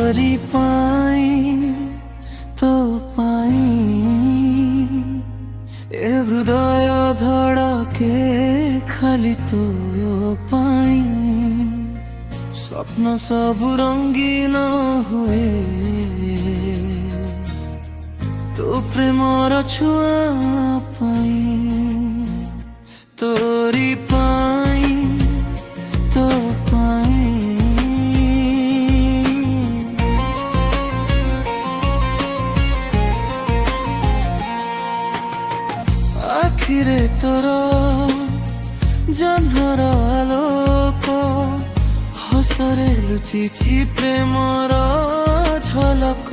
तोरी पाई तो पाई ए हृदय धड़के खाली तो पाई स्वप्न सब रंगीन हुए तो प्रेमर छुआ पाई तोरी पाई तो पाई आखिरे तोर जन्मर आलोक हसरे लुचिछि प्रेमर झलक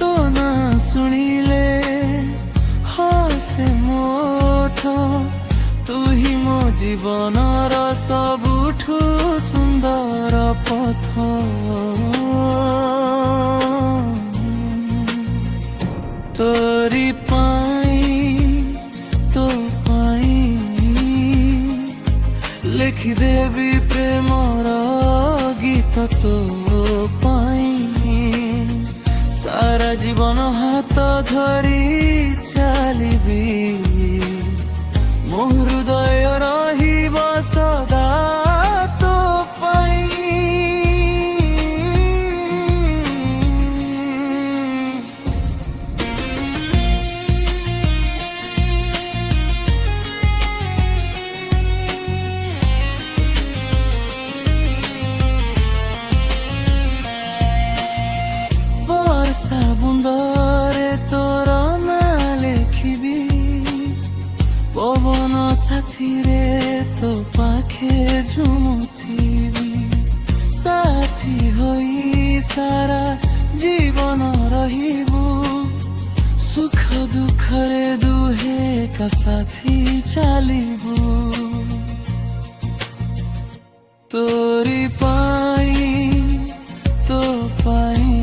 तो ना शुणिले हसे मोठ तू ही मो जीवनर सबुठु सुंदर पथ तोरी पाई तो पाई लिखि देवी प्रेमर गीत तो पाई सारा जीवन हाथ धरी चलिबी मो हृदय रहिब सदा तो पाई वर्षा बुंदरे तोर ना लेखिबी पवन साथी रे तो पाखे झुमुथिबी साथी होई सारा जीवन रहिबू सुख दुख रे दुहे का साथी चलिबू तोरी पाई तो पाई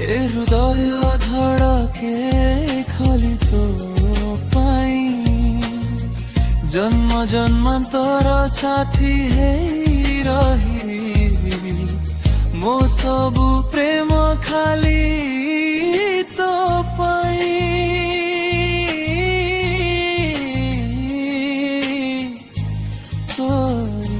ए हृदय धड़के खाली तो पाई जन्म जन्मांतर साथी है रही मो सबु प्रेम खाली तो पाई तोरी